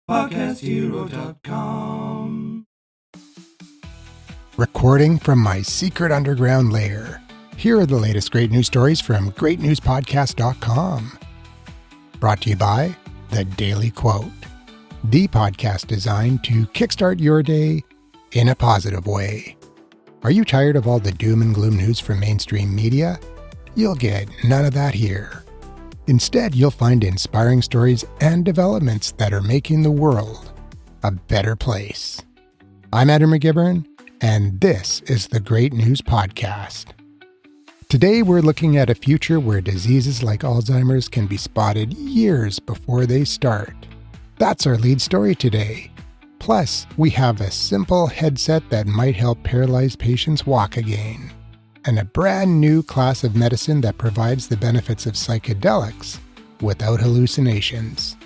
PodcastHero.com. Recording from my secret underground lair, here are the latest great news stories from greatnewspodcast.com. Brought to you by The Daily Quote, the podcast designed to kickstart your day in a positive way. Are you tired of all the doom and gloom news from mainstream media? You'll get none of that here. Instead, you'll find inspiring stories and developments that are making the world a better place. I'm Adam McGivern, and this is the Great News Podcast. Today, we're looking at a future where diseases like Alzheimer's can be spotted years before they start. That's our lead story today. Plus, we have a simple headset that might help paralyzed patients walk again, and a brand new class of medicine that provides the benefits of psychedelics without hallucinations,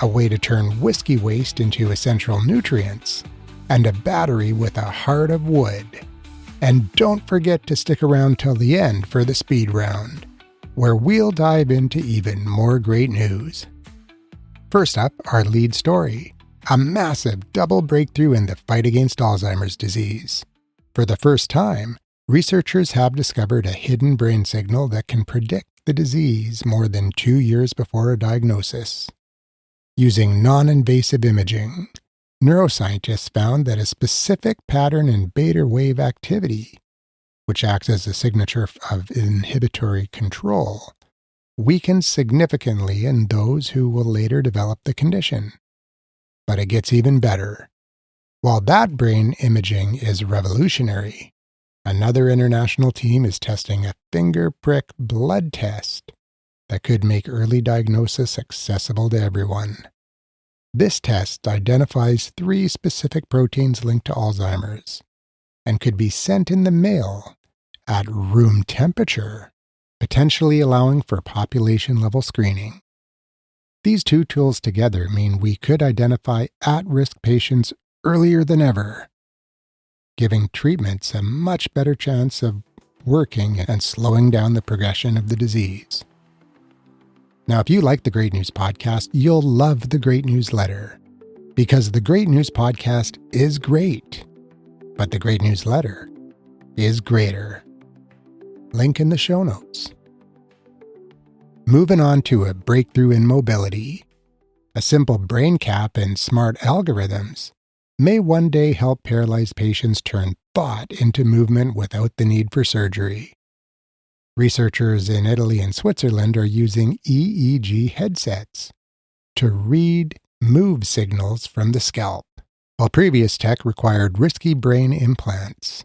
a way to turn whiskey waste into essential nutrients, and a battery with a heart of wood. And don't forget to stick around till the end for the speed round, where we'll dive into even more great news. First up, our lead story, a massive double breakthrough in the fight against Alzheimer's disease. For the first time, researchers have discovered a hidden brain signal that can predict the disease more than 2 years before a diagnosis. Using non-invasive imaging, neuroscientists found that a specific pattern in beta wave activity, which acts as a signature of inhibitory control, weakens significantly in those who will later develop the condition. But it gets even better. While that brain imaging is revolutionary, another international team is testing a finger prick blood test that could make early diagnosis accessible to everyone. This test identifies 3 specific proteins linked to Alzheimer's and could be sent in the mail at room temperature, potentially allowing for population-level screening. These 2 tools together mean we could identify at-risk patients earlier than ever, giving treatments a much better chance of working and slowing down the progression of the disease. Now, if you like the Great News Podcast, you'll love the Great Newsletter, because the Great News Podcast is great, but the Great Newsletter is greater. Link in the show notes. Moving on to a breakthrough in mobility, a simple brain cap and smart algorithms may one day help paralyzed patients turn thought into movement without the need for surgery. Researchers in Italy and Switzerland are using EEG headsets to read move signals from the scalp, while previous tech required risky brain implants.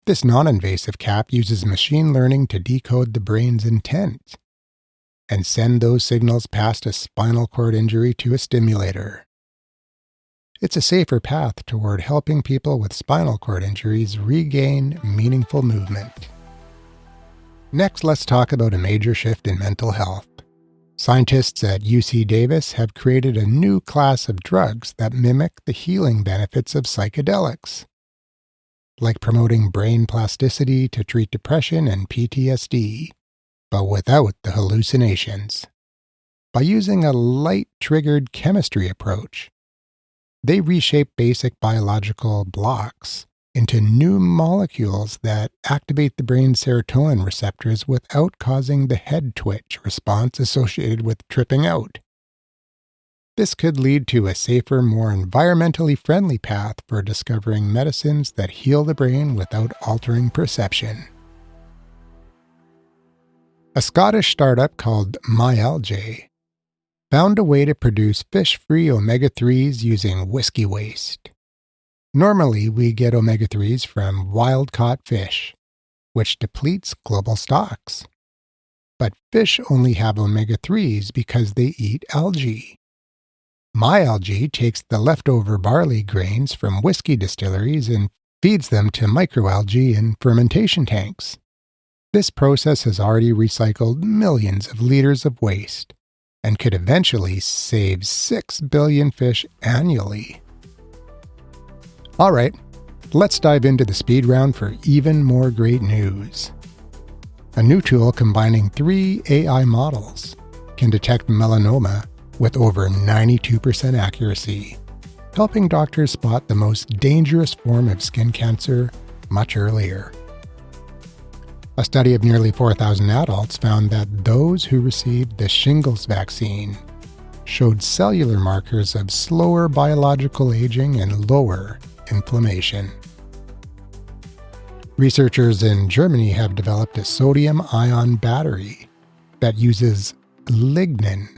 This non-invasive cap uses machine learning to decode the brain's intent and send those signals past a spinal cord injury to a stimulator. It's a safer path toward helping people with spinal cord injuries regain meaningful movement. Next, let's talk about a major shift in mental health. Scientists at UC Davis have created a new class of drugs that mimic the healing benefits of psychedelics, like promoting brain plasticity to treat depression and PTSD, but without the hallucinations. By using a light-triggered chemistry approach, they reshape basic biological blocks into new molecules that activate the brain's serotonin receptors without causing the head twitch response associated with tripping out. This could lead to a safer, more environmentally friendly path for discovering medicines that heal the brain without altering perception. A Scottish startup called MyAlgae found a way to produce fish-free omega-3s using whiskey waste. Normally, we get omega-3s from wild-caught fish, which depletes global stocks. But fish only have omega-3s because they eat algae. MyAlgae takes the leftover barley grains from whiskey distilleries and feeds them to microalgae in fermentation tanks. This process has already recycled millions of liters of waste and could eventually save 6 billion fish annually. All right, let's dive into the speed round for even more great news. A new tool combining 3 AI models can detect melanoma with over 92% accuracy, helping doctors spot the most dangerous form of skin cancer much earlier. A study of nearly 4,000 adults found that those who received the shingles vaccine showed cellular markers of slower biological aging and lower inflammation. Researchers in Germany have developed a sodium-ion battery that uses lignin,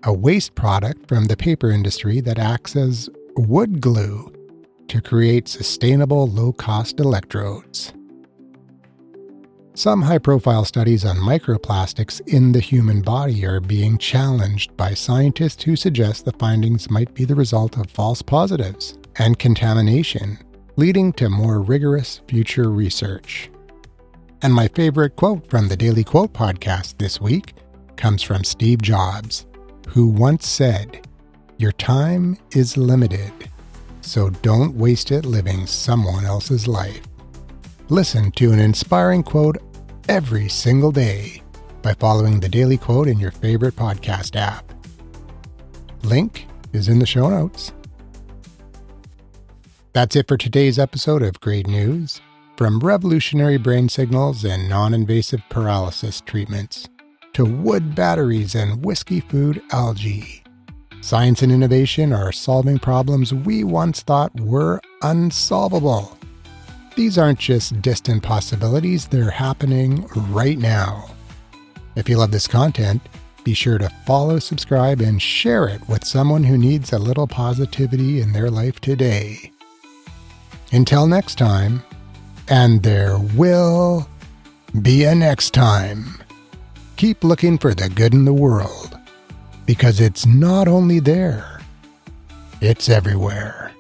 a waste product from the paper industry that acts as wood glue to create sustainable low-cost electrodes. Some high-profile studies on microplastics in the human body are being challenged by scientists who suggest the findings might be the result of false positives and contamination, leading to more rigorous future research. And my favorite quote from the Daily Quote podcast this week comes from Steve Jobs, who once said, "Your time is limited, so don't waste it living someone else's life." Listen to an inspiring quote every single day by following the Daily Quote in your favorite podcast app. Link is in the show notes. That's it for today's episode of Great News. From revolutionary brain signals and non-invasive paralysis treatments to wood batteries and whiskey food algae, science and innovation are solving problems we once thought were unsolvable. These aren't just distant possibilities, they're happening right now. If you love this content, be sure to follow, subscribe, and share it with someone who needs a little positivity in their life today. Until next time, and there will be a next time, keep looking for the good in the world, because it's not only there, it's everywhere.